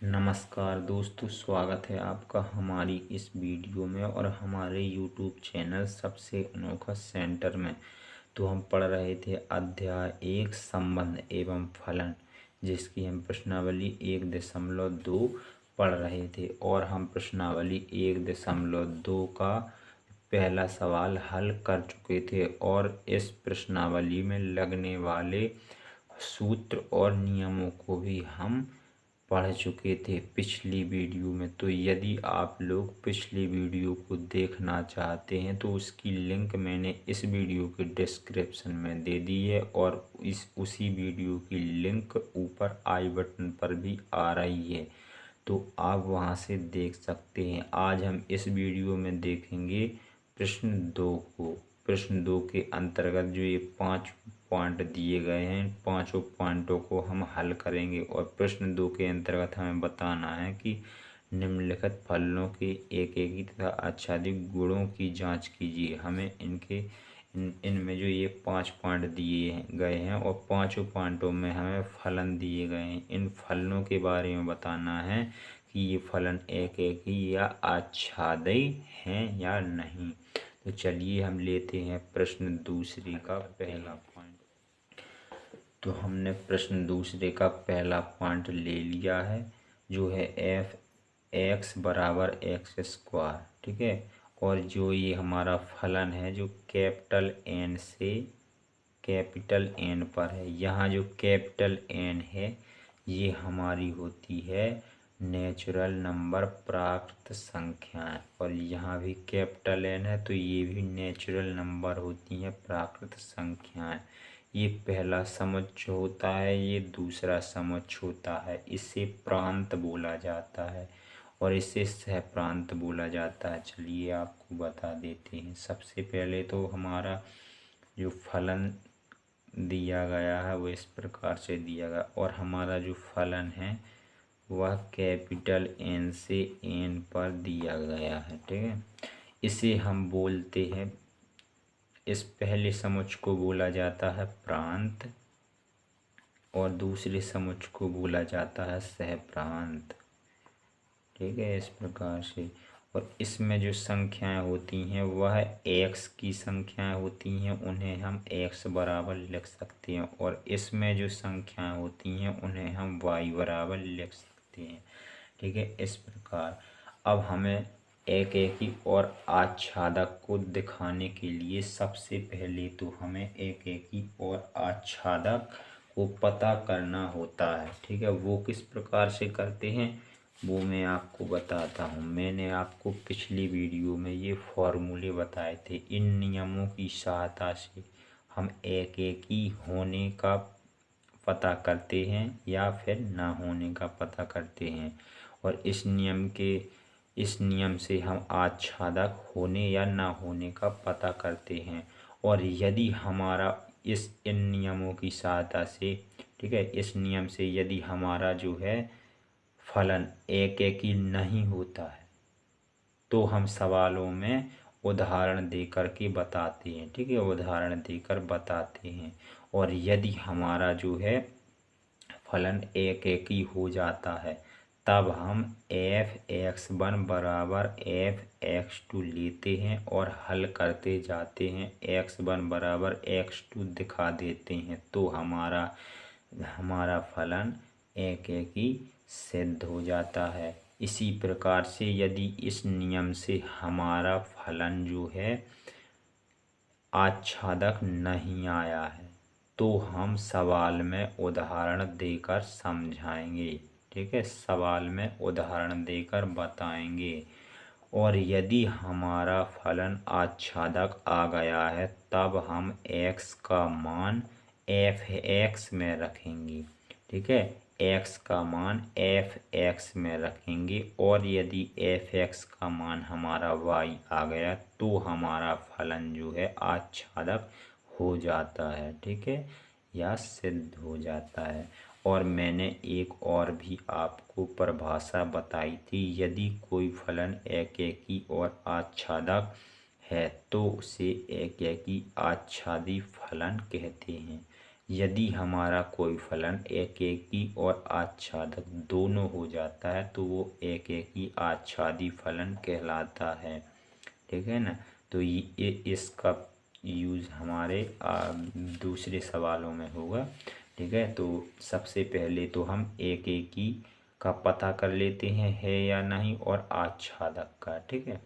नमस्कार दोस्तों, स्वागत है आपका हमारी इस वीडियो में और हमारे यूट्यूब चैनल सबसे अनोखा सेंटर में। तो हम पढ़ रहे थे अध्याय 1 संबंध एवं फलन, जिसकी हम प्रश्नावली 1.2 पढ़ रहे थे और हम प्रश्नावली 1.2 का पहला सवाल हल कर चुके थे और इस प्रश्नावली में लगने वाले सूत्र और नियमों को भी हम पढ़ चुके थे पिछली वीडियो में। तो यदि आप लोग पिछली वीडियो को देखना चाहते हैं तो उसकी लिंक मैंने इस वीडियो के डिस्क्रिप्शन में दे दी है और उसी वीडियो की लिंक ऊपर आई बटन पर भी आ रही है, तो आप वहां से देख सकते हैं। आज हम इस वीडियो में देखेंगे प्रश्न 2 को। प्रश्न 2 के अंतर्गत जो ये 5 पॉइंट दिए गए हैं, पांचों पॉइंटों को हम हल करेंगे और प्रश्न 2 के अंतर्गत हमें बताना है कि निम्नलिखित फलनों के एकेकी तथा आच्छादित गुणों की जांच कीजिए। हमें इनमें जो ये 5 पॉइंट दिए गए हैं और पांचों पॉइंटों में हमें फलन दिए गए हैं, इन फलनों के बारे में बताना है कि ये फलन एकेकी या आच्छादय हैं या नहीं। तो चलिए हम लेते हैं प्रश्न दूसरे का पहला पॉइंट। तो हमने प्रश्न दूसरे का पहला पॉइंट ले लिया है, जो है एफ एक्स बराबर एक्स स्क्वायर। ठीक है, और जो ये हमारा फलन है जो कैपिटल एन से कैपिटल एन पर है। यहाँ जो कैपिटल एन है ये हमारी होती है नेचुरल नंबर, प्राकृत संख्याएं, और यहाँ भी कैपिटल एन है तो ये भी नेचुरल नंबर होती हैं, प्राकृत संख्याएं। ये पहला समुच्चय होता है, ये दूसरा समुच्चय होता है। इसे प्रांत बोला जाता है और इसे सहप्रांत बोला जाता है। चलिए आपको बता देते हैं। सबसे पहले तो हमारा जो फलन दिया गया है वो इस प्रकार से दिया गया और हमारा जो फलन है वह कैपिटल एन से एन पर दिया गया है। ठीक है, इसे हम बोलते हैं, इस पहले समुच्चय को बोला जाता है प्रांत और दूसरे समुच्चय को बोला जाता है सहप्रांत। ठीक है, इस प्रकार से। और इसमें जो संख्याएं होती हैं वह एक्स की संख्याएं होती हैं, उन्हें हम एक्स बराबर लिख सकते हैं, और इसमें जो संख्याएं होती हैं उन्हें हम वाई बराबर लिख सकते हैं। ठीक है, इस प्रकार। अब हमें एकेकी और आच्छादक को दिखाने के लिए सबसे पहले तो हमें एकेकी और आच्छादक को पता करना होता है। ठीक है, वो किस प्रकार से करते हैं वो मैं आपको बताता हूँ। मैंने आपको पिछली वीडियो में ये फॉर्मूले बताए थे। इन नियमों की सहायता से हम एकेकी होने का पता करते हैं या फिर ना होने का पता करते हैं, और इस नियम से हम आच्छादक होने या ना होने का पता करते हैं। और यदि हमारा इन नियमों की सहायता से, ठीक है, इस नियम से यदि हमारा जो है फलन एकेकी नहीं होता है तो हम सवालों में उदाहरण देकर के बताते हैं। ठीक है, उदाहरण देकर बताते हैं। और यदि हमारा जो है फलन एकेकी हो जाता है तब हम f(x1) बराबर f(x2) लेते हैं और हल करते जाते हैं। x1 बराबर x2 दिखा देते हैं तो हमारा फलन एकेकी सिद्ध हो जाता है। इसी प्रकार से यदि इस नियम से हमारा फलन जो है आच्छादक नहीं आया है तो हम सवाल में उदाहरण देकर समझाएंगे। ठीक है, सवाल में उदाहरण देकर बताएंगे। और यदि हमारा फलन आच्छादक आ गया है तब हम x का मान f(x) में रखेंगे। ठीक है, x का मान f(x) में रखेंगे, और यदि f(x) का मान हमारा y आ गया तो हमारा फलन जो है आच्छादक हो जाता है। ठीक है, या सिद्ध हो जाता है। और मैंने एक और भी आपको परिभाषा बताई थी, यदि कोई फलन एकेकी और आच्छादक है तो उसे एकेकी आच्छादी फलन कहते हैं। यदि हमारा कोई फलन एकेकी और आच्छादक दोनों हो जाता है तो वो एकेकी आच्छादी फलन कहलाता है। ठीक है ना। तो ये इसका यूज़ हमारे दूसरे सवालों में होगा। ठीक है। तो सबसे पहले तो हम एकेकी का पता कर लेते हैं है या नहीं, और आच्छादक का। ठीक है।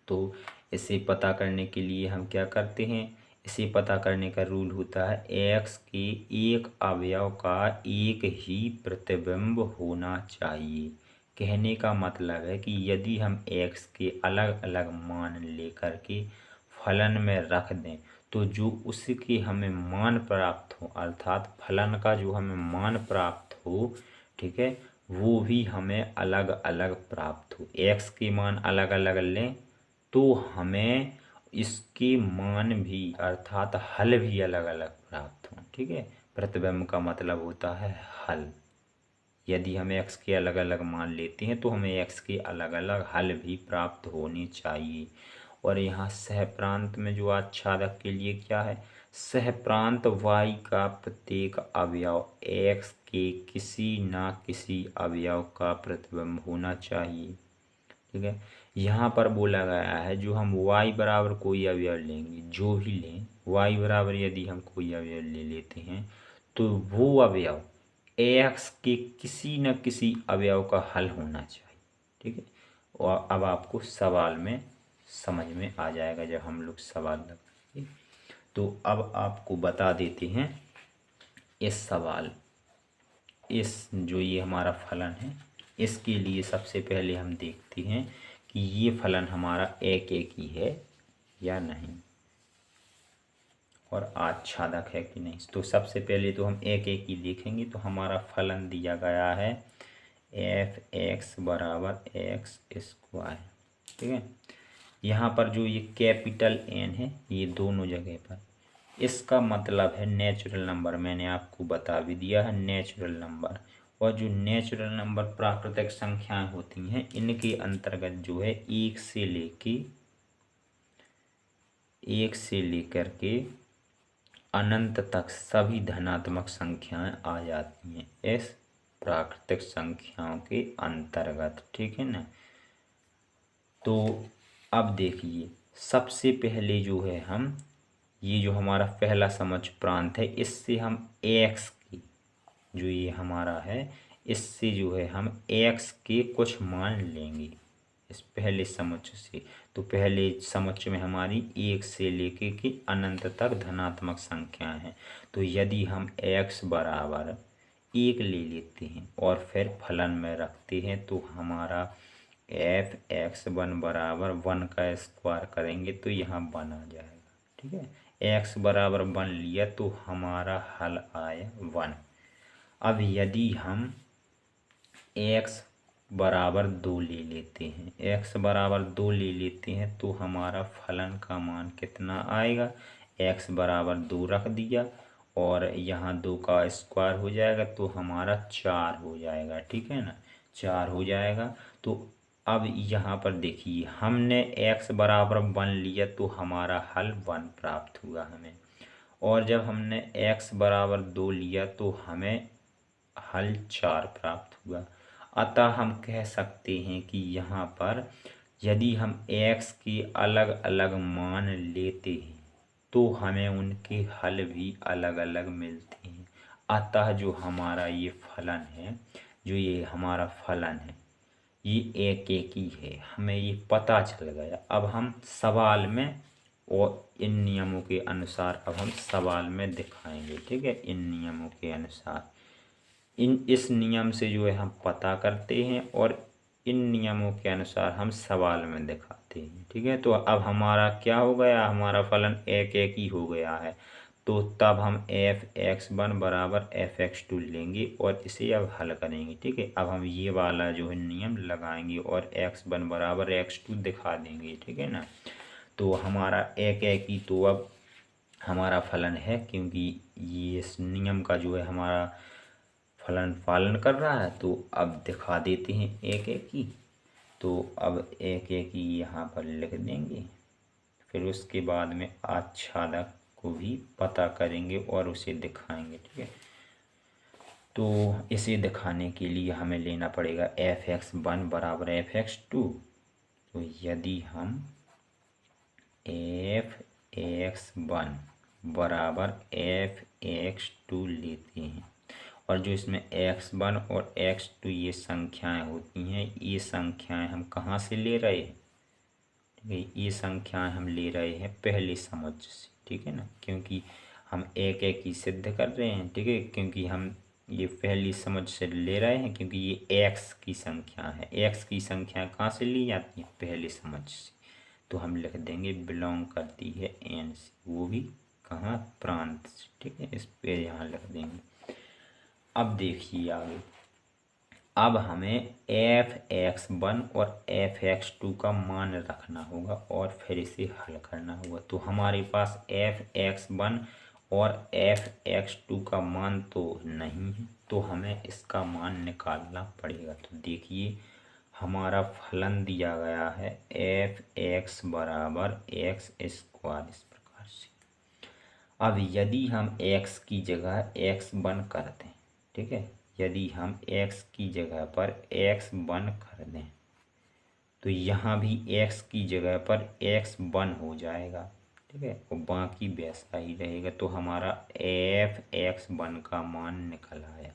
तो इसे पता करने के लिए हम क्या करते हैं, इसे पता करने का रूल होता है एक्स के एक अवयव का एक ही प्रतिबिंब होना चाहिए। कहने का मतलब है कि यदि हम एक्स के अलग अलग मान लेकर के फलन में रख दें तो जो उसके हमें मान प्राप्त हो, अर्थात फलन का जो हमें मान प्राप्त हो, ठीक है, वो भी हमें अलग अलग प्राप्त हो। एक्स के मान अलग अलग लें तो हमें इसके मान भी अर्थात हल भी अलग अलग प्राप्त हों। ठीक है। प्रतिबिंब का मतलब होता है हल। यदि हम एक्स के अलग अलग मान लेते हैं तो हमें एक्स के अलग अलग हल भी प्राप्त होने चाहिए। और यहाँ सहप्रांत में जो आच्छादक के लिए क्या है, सहप्रांत y का प्रत्येक अवयव x के किसी न किसी अवयव का प्रतिबिंब होना चाहिए। ठीक है। यहाँ पर बोला गया है जो हम y बराबर कोई अवयव लेंगे, जो भी लें y बराबर यदि हम कोई अवयव ले लेते हैं तो वो अवयव x के किसी न किसी अवयव का हल होना चाहिए। ठीक है। और अब आपको सवाल में समझ में आ जाएगा जब हम लोग सवाल लगाएंगे। तो अब आपको बता देते हैं इस सवाल, इस जो ये हमारा फलन है इसके लिए सबसे पहले हम देखते हैं कि ये फलन हमारा एकेकी है या नहीं और आच्छादक है कि नहीं। तो सबसे पहले तो हम एकेकी देखेंगे। तो हमारा फलन दिया गया है एफ एक्स बराबर एक्स स्क्वायर। ठीक है। यहाँ पर जो ये कैपिटल एन है ये दोनों जगह पर, इसका मतलब है नेचुरल नंबर। मैंने आपको बता भी दिया है नेचुरल नंबर। और जो नेचुरल नंबर प्राकृतिक संख्याएं होती हैं इनके अंतर्गत जो है एक से लेकर के अनंत तक सभी धनात्मक संख्याएं आ जाती हैं इस प्राकृतिक संख्याओं के अंतर्गत। ठीक है ना। तो अब देखिए सबसे पहले जो है हम ये जो हमारा पहला समुच्चय प्रांत है इससे हम एक्स की जो ये हमारा है इससे जो है हम एक्स के कुछ मान लेंगे इस पहले समुच्चय से। तो पहले समुच्चय में हमारी एक से लेके के अनंत तक धनात्मक संख्याएं हैं। तो यदि हम एक्स बराबर एक ले लेते हैं और फिर फलन में रखते हैं तो हमारा एफ एक्स वन बराबर वन का स्क्वायर करेंगे तो यहाँ वन आ जाएगा। ठीक है। एक्स बराबर वन लिया तो हमारा हल आया वन। अब यदि हम एक्स बराबर दो ले लेते हैं, एक्स बराबर दो ले लेते हैं तो हमारा फलन का मान कितना आएगा, एक्स बराबर दो रख दिया और यहाँ दो का स्क्वायर हो जाएगा तो हमारा चार हो जाएगा। ठीक है ना, चार हो जाएगा। तो अब यहाँ पर देखिए हमने x बराबर वन लिया तो हमारा हल वन प्राप्त हुआ हमें, और जब हमने x बराबर दो लिया तो हमें हल चार प्राप्त हुआ। अतः हम कह सकते हैं कि यहाँ पर यदि हम x के अलग अलग मान लेते हैं तो हमें उनके हल भी अलग अलग मिलते हैं। अतः जो हमारा ये फलन है, जो ये हमारा फलन है ये एकेकी है, हमें ये पता चल गया। अब हम सवाल में और इन नियमों के अनुसार अब हम सवाल में दिखाएंगे। ठीक है। इन नियमों के अनुसार इस नियम से जो है हम पता करते हैं और इन नियमों के अनुसार हम सवाल में दिखाते हैं। ठीक है। तो अब हमारा क्या हो गया, हमारा फलन एकेकी हो गया है। तो तब हम एफ एक्स वन बराबर एफ एक्स टू लेंगे और इसे अब हल करेंगे। ठीक है। अब हम ये वाला जो है नियम लगाएंगे और एक्स वन बराबर एक्स टू दिखा देंगे। ठीक है ना। तो हमारा एकेकी तो अब हमारा फलन है क्योंकि ये इस नियम का जो है हमारा फलन पालन कर रहा है। तो अब दिखा देते हैं एकेकी। तो अब एकेकी यहाँ पर लिख देंगे, फिर उसके बाद में आच्छादक को भी पता करेंगे और उसे दिखाएंगे। ठीक है, तो इसे दिखाने के लिए हमें लेना पड़ेगा f(x1) बराबर f(x2). तो यदि हम f(x1) बराबर f(x2) लेते हैं और जो इसमें x1 और x2 ये संख्याएं होती हैं, ये संख्याएं हम कहाँ से ले रहे हैं? ठीक है, ये संख्याएं हम ले रहे हैं पहले समुच्चय से। ठीक है ना, क्योंकि हम एक एक ही सिद्ध कर रहे हैं। ठीक है, क्योंकि हम ये पहली समुच्चय से ले रहे हैं, क्योंकि ये x की संख्या है। x की संख्या कहाँ से ली जाती है? पहले समुच्चय से। तो हम लिख देंगे बिलोंग करती है n से, वो भी कहाँ? प्रांत से। ठीक है, इस पे यहाँ लिख देंगे। अब देखिए आगे, अब हमें f(x1) और f(x2) का मान रखना होगा और फिर इसे हल करना होगा। तो हमारे पास f(x1) और f(x2) का मान तो नहीं है, तो हमें इसका मान निकालना पड़ेगा। तो देखिए हमारा फलन दिया गया है f(x) बराबर x स्क्वायर, इस प्रकार से। अब यदि हम x की जगह x1 कर दें, ठीक है, यदि हम x की जगह पर x1 कर दें तो यहाँ भी x की जगह पर x1 हो जाएगा। ठीक है, और बाकी वैसा ही रहेगा। तो हमारा f(x1) का मान निकल आया।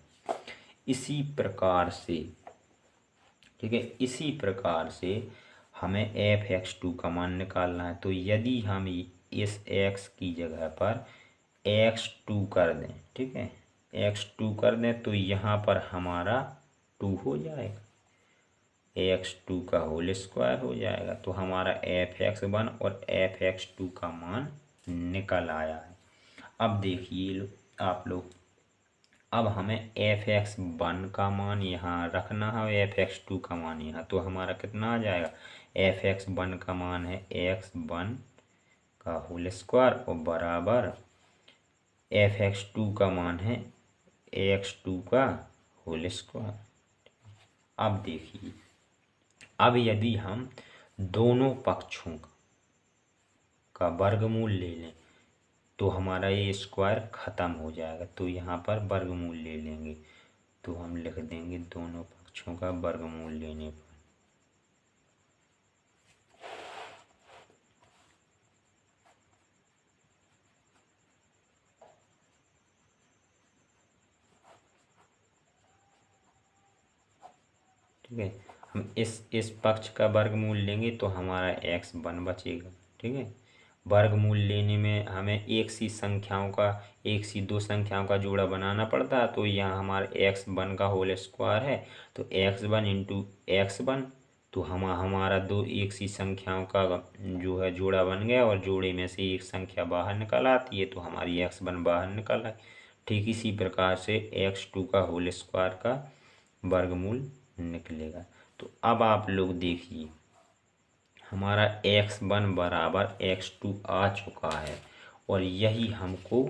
इसी प्रकार से, ठीक है, इसी प्रकार से हमें f(x2) का मान निकालना है। तो यदि हम इस x की जगह पर x2 कर दें, ठीक है, x2 कर दें तो यहाँ पर हमारा 2 हो जाएगा, x2 का होल स्क्वायर हो जाएगा। तो हमारा f(x1) और f(x2) का मान निकल आया है। अब देखिए आप लोग, अब हमें f(x1) का मान यहाँ रखना है और f(x2) का मान यहाँ। तो हमारा कितना आ जाएगा? f(x1) का मान है x1 का होल स्क्वायर और बराबर f(x2) का मान है x2 का होल स्क्वायर। अब देखिए, अब यदि हम दोनों पक्षों का वर्गमूल ले लें तो हमारा ये स्क्वायर ख़त्म हो जाएगा। तो यहाँ पर वर्गमूल ले लेंगे, तो हम लिख देंगे दोनों पक्षों का वर्गमूल लेने पर ठीक है, हम इस पक्ष का वर्गमूल लेंगे तो हमारा x1 बचेगा। ठीक है, वर्गमूल लेने में हमें एक सी संख्याओं का, एक सी दो संख्याओं का जोड़ा बनाना पड़ता है। तो यहाँ हमारा x1 का होल स्क्वायर है, तो x1 इंटू x1, तो हमारा दो एक सी संख्याओं का जो है जोड़ा बन गया और जोड़े में से एक संख्या बाहर निकल आती है, तो हमारी x1 बाहर निकल आई। ठीक इसी प्रकार से x2 का होल स्क्वायर का वर्गमूल निकलेगा। तो अब आप लोग देखिए, हमारा x1 बराबर x2 आ चुका है और यही हमको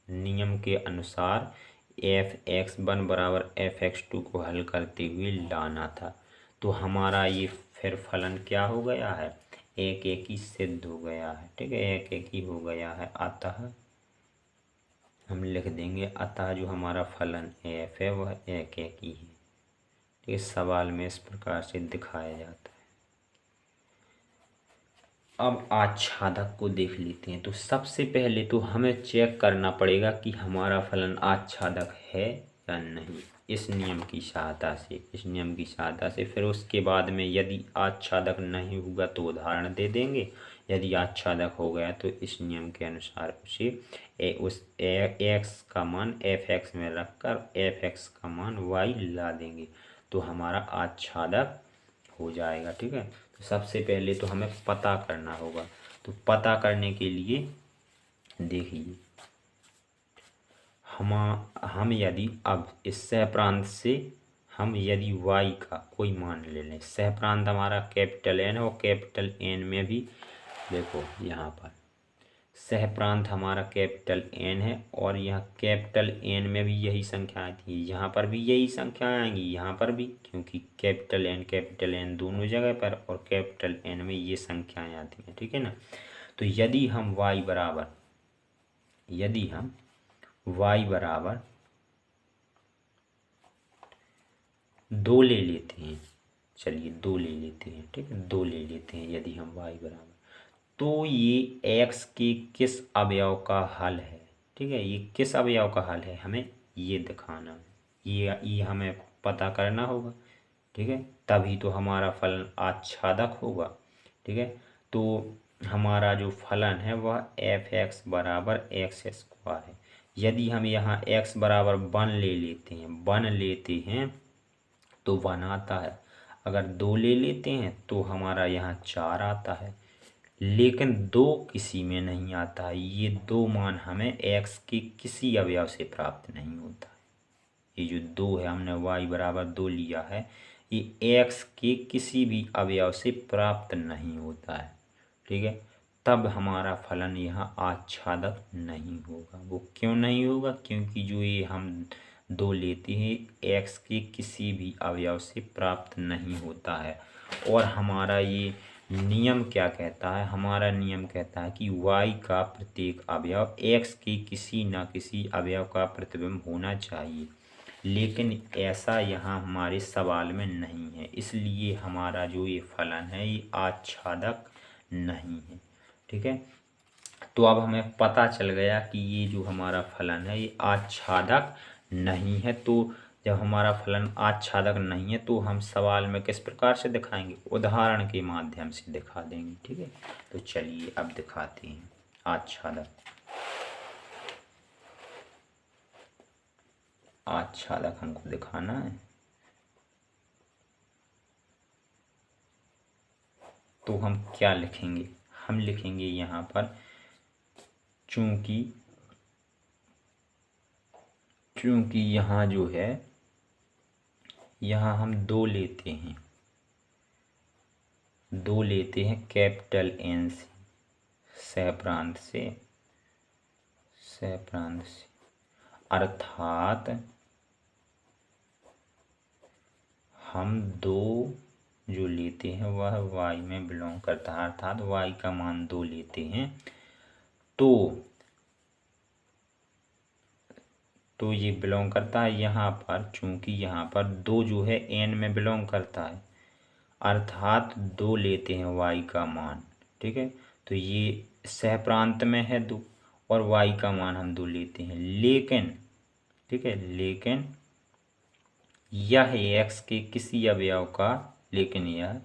नियम के अनुसार f(x1) बराबर f(x2) को हल करते हुए लाना था। तो हमारा ये फिर फलन क्या हो गया है? एक एक ही सिद्ध हो गया है। ठीक है, एक एक ही हो गया है। अतः हम लिख देंगे, अतः जो हमारा फलन f है वह एक एक ही है। इस सवाल में इस प्रकार से दिखाया जाता है। अब आच्छादक को देख लेते हैं। तो सबसे पहले तो हमें चेक करना पड़ेगा कि हमारा फलन आच्छादक है या नहीं, इस नियम की सहायता से, इस नियम की सहायता से। फिर उसके बाद में यदि आच्छादक नहीं होगा तो उदाहरण दे देंगे, यदि आच्छादक हो गया तो इस नियम के अनुसार उसे उस x का मान f(x) में रखकर f(x) का मान y ला देंगे, तो हमारा आच्छादक हो जाएगा। ठीक है, तो सबसे पहले तो हमें पता करना होगा। तो पता करने के लिए देखिए, हम यदि अब इस सहप्रांत से हम यदि y का कोई मान ले लें, सहप्रांत हमारा कैपिटल N है और कैपिटल N में भी देखो यहाँ पर सहप्रांत हमारा कैपिटल N है और यहाँ कैपिटल N में भी यही संख्या आती है, यहाँ पर भी यही संख्या आएंगी, यहाँ पर भी, क्योंकि कैपिटल N दोनों जगह पर और कैपिटल N में ये संख्याएं आती हैं। ठीक है ना, तो यदि हम y बराबर यदि हम y बराबर 2 ले लेते हैं, चलिए 2 ले लेते हैं, ठीक है, 2 ले लेते हैं, यदि हम y बराबर, तो ये x के किस अवयव का हल है, ठीक है, ये किस अवयव का हल है हमें ये दिखाना है, ये हमें पता करना होगा, ठीक है, तभी तो हमारा फलन आच्छादक होगा, ठीक है। तो हमारा जो फलन है वह f(x) बराबर x स्क्वायर है। यदि हम यहाँ x बराबर 1 ले लेते हैं, 1 लेते हैं तो 1 आता है, अगर 2 ले लेते हैं तो हमारा यहाँ 4 आता है, लेकिन 2 किसी में नहीं आता है। ये 2 मान हमें x के किसी अवयव से प्राप्त नहीं होता है। ये जो 2 है, हमने y बराबर 2 लिया है, ये x के किसी भी अवयव से प्राप्त नहीं होता है, ठीक है। तब हमारा फलन यहाँ आच्छादक नहीं होगा। वो क्यों नहीं होगा? क्योंकि जो ये हम 2 लेते हैं x के किसी भी अवयव से प्राप्त नहीं होता है। और हमारा ये नियम क्या कहता है? हमारा नियम कहता है कि y का प्रत्येक अवयव x के किसी न किसी अवयव का प्रतिबिंब होना चाहिए, लेकिन ऐसा यहाँ हमारे सवाल में नहीं है, इसलिए हमारा जो ये फलन है ये आच्छादक नहीं है, ठीक है। तो अब हमें पता चल गया कि ये जो हमारा फलन है ये आच्छादक नहीं है। तो जब हमारा फलन आच्छादक नहीं है तो हम सवाल में किस प्रकार से दिखाएंगे? उदाहरण के माध्यम से दिखा देंगे, ठीक है। तो चलिए अब दिखाते हैं आच्छादक। आच्छादक हमको दिखाना है, तो हम क्या लिखेंगे? हम लिखेंगे यहाँ पर चूंकि यहाँ जो है, यहाँ हम 2 लेते हैं, 2 लेते हैं कैपिटल N से, सहप्रांत से, अर्थात हम 2 जो लेते हैं वह y में बिलोंग करता है, अर्थात y का मान 2 लेते हैं तो ये बिलोंग करता है यहाँ पर, चूंकि यहाँ पर 2 जो है n में बिलोंग करता है, अर्थात 2 लेते हैं y का मान, ठीक है। तो ये सहप्रांत में है 2 और y का मान हम 2 लेते हैं, लेकिन ठीक है, लेकिन यह x के किसी अवयव का, लेकिन यह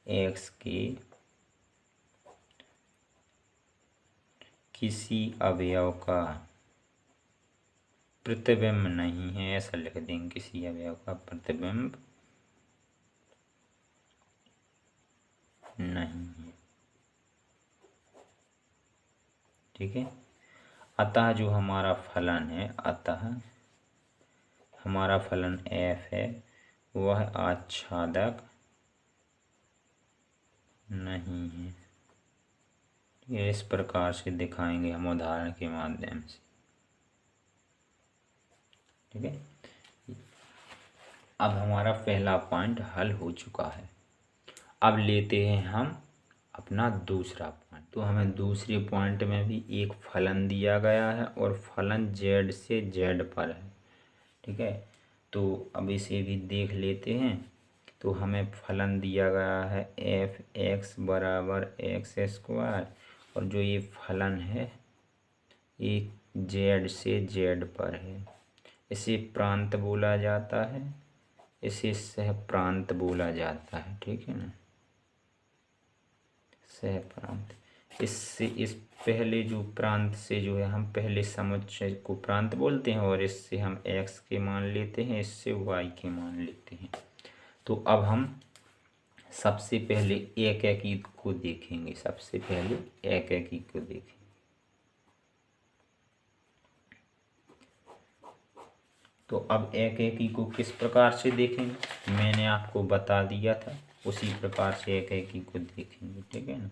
x के किसी अवयव का प्रतिबिंब नहीं है, ऐसा लिख देंगे, किसी अवयव का प्रतिबिंब नहीं है, ठीक है। अतः जो हमारा फलन है, अतः हमारा फलन f है वह आच्छादक नहीं है। ये इस प्रकार से दिखाएंगे हम उदाहरण के माध्यम से, ठीक है। अब हमारा पहला पॉइंट हल हो चुका है। अब लेते हैं हम अपना दूसरा पॉइंट। तो हमें दूसरे पॉइंट में भी एक फलन दिया गया है और फलन z से z पर है, ठीक है। तो अब इसे भी देख लेते हैं। तो हमें फलन दिया गया है f(x) बराबर x स्क्वायर, और जो ये फलन है ये z से z पर है। इसे प्रांत बोला जाता है, इसे सहप्रांत बोला जाता है, ठीक है ना, सहप्रांत। इससे इस पहले जो प्रांत से जो है हम पहले समुच्चय को प्रांत बोलते हैं, और इससे हम x के मान लेते हैं, इससे y के मान लेते हैं। तो अब हम सबसे पहले एक एक को देखेंगे, सबसे पहले एक एक को देखेंगे। तो अब एक एक को किस प्रकार से देखेंगे, मैंने आपको बता दिया था, उसी प्रकार से एक एक को देखेंगे, ठीक है ना।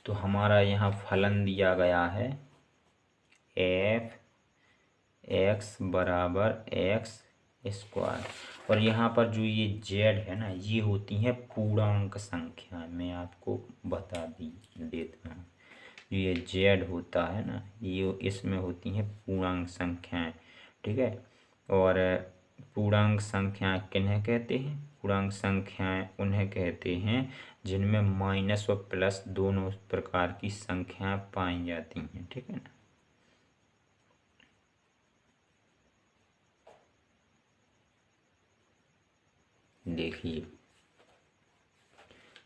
तो हमारा यहाँ फलन दिया गया है f(x) बराबर x स्क्वायर, और यहाँ पर जो ये z है ना, ये होती हैं पूर्णांक संख्या। मैं आपको बता देता हूँ, ये जेड होता है ना, ये इसमें होती हैं पूर्णांक संख्याएं, ठीक है। और पूर्णांक संख्याएं किन्हें कहते हैं? पूर्णांक संख्याएं उन्हें कहते हैं जिनमें माइनस और प्लस दोनों प्रकार की संख्याएं पाई जाती हैं, ठीक है ना। देखिए,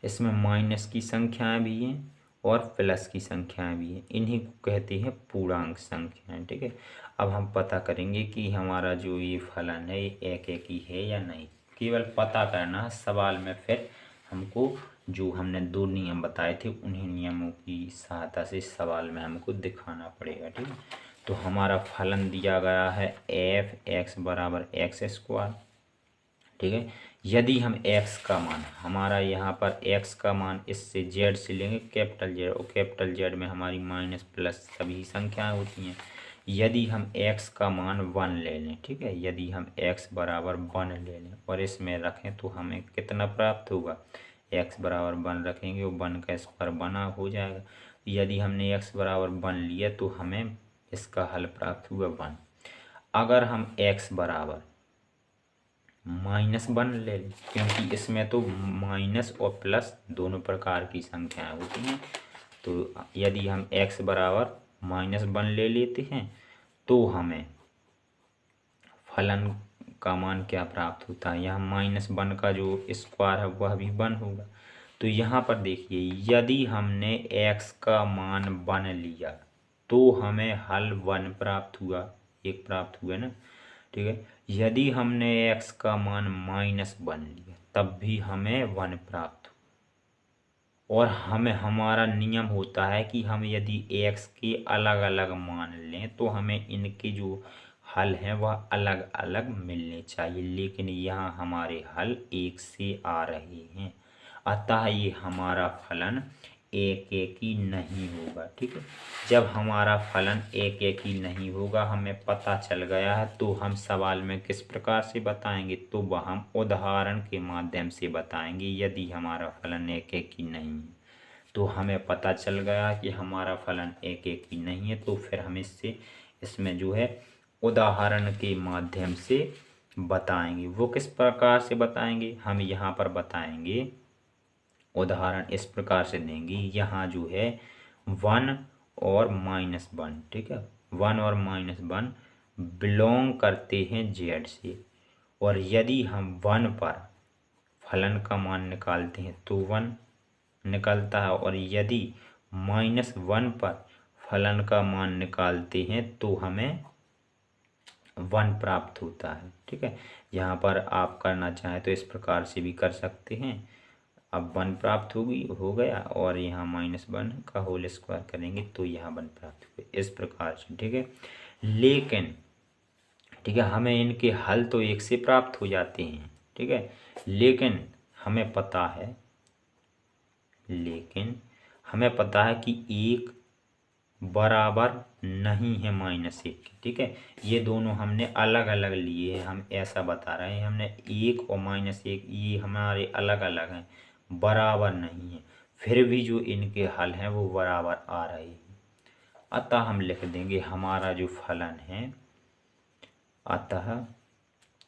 इसमें माइनस की संख्याएं भी हैं और प्लस की संख्याएं भी हैं, इन्हीं को कहते हैं पूर्णांक संख्याएं, ठीक है। अब हम पता करेंगे कि हमारा जो ये फलन है ये एक एक ही है या नहीं, केवल पता करना है सवाल में। फिर हमको जो हमने दो नियम बताए थे उन्हीं नियमों की सहायता से सवाल में हमको दिखाना पड़ेगा, ठीक है। तो हमारा फलन दिया गया है एफ एक्स बराबर एक्स स्क्वायर, ठीक है। यदि हम x का मान, हमारा यहाँ पर x का मान इससे z से लेंगे कैपिटल Z, और कैपिटल Z में हमारी माइनस प्लस सभी संख्याएं होती हैं। यदि हम x का मान 1 ले लें, ठीक है, यदि हम x बराबर 1 ले लें और इसमें रखें तो हमें कितना प्राप्त होगा? x बराबर 1 रखेंगे और 1 का स्क्वायर बना हो जाएगा। यदि हमने x बराबर 1 लिया तो हमें इसका हल प्राप्त हुआ 1। अगर हम x बराबर -1 ले लें, क्योंकि इसमें तो माइनस और प्लस दोनों प्रकार की संख्याएं होती हैं, तो यदि हम x बराबर -1 ले लेते हैं तो हमें फलन का मान क्या प्राप्त होता है? यहाँ -1 का जो स्क्वायर है वह भी 1 होगा। तो यहाँ पर देखिए, यदि हमने x का मान 1 लिया तो हमें हल 1 प्राप्त हुआ, एक प्राप्त हुआ ना, ठीक है। यदि हमने x का मान -1 लिया तब भी हमें 1 प्राप्त हुआ। और हमें, हमारा नियम होता है कि हम यदि x के अलग अलग मान लें तो हमें इनके जो हल हैं वह अलग अलग मिलने चाहिए, लेकिन यहाँ हमारे हल एक से आ रहे हैं, अतः ये हमारा फलन एक एक ही नहीं होगा, ठीक है। जब हमारा फलन एक एक ही नहीं होगा, हमें पता चल गया है, तो हम सवाल में किस प्रकार से बताएंगे? तो वह हम उदाहरण के माध्यम से बताएंगे। यदि हमारा फलन एक एक ही नहीं है तो हमें पता चल गया कि हमारा फलन एक एक ही नहीं है, तो फिर हम इसमें जो है उदाहरण के माध्यम से बताएंगे। वो किस प्रकार से बताएंगे? हम यहाँ पर बताएंगे, उदाहरण इस प्रकार से देंगे, यहाँ जो है 1 और -1, ठीक है, 1 और -1 बिलोंग करते हैं z से, और यदि हम 1 पर फलन का मान निकालते हैं तो 1 निकलता है, और यदि -1 पर फलन का मान निकालते हैं तो हमें 1 प्राप्त होता है, ठीक है। यहाँ पर आप करना चाहें तो इस प्रकार से भी कर सकते हैं। अब 1 प्राप्त हो गया, और यहाँ -1 का होल स्क्वायर करेंगे तो यहाँ 1 प्राप्त हुए, इस प्रकार से, ठीक है। लेकिन, ठीक है, हमें इनके हल तो एक से प्राप्त हो जाते हैं, ठीक है, लेकिन हमें पता है, कि एक बराबर नहीं है -1 के, ठीक है। ये दोनों हमने अलग अलग लिए हैं, हम ऐसा बता रहे हैं, हमने 1 और -1 ये हमारे अलग अलग हैं, बराबर नहीं है, फिर भी जो इनके हल हैं वो बराबर आ रहे हैं, अतः हम लिख देंगे हमारा जो फलन है, अतः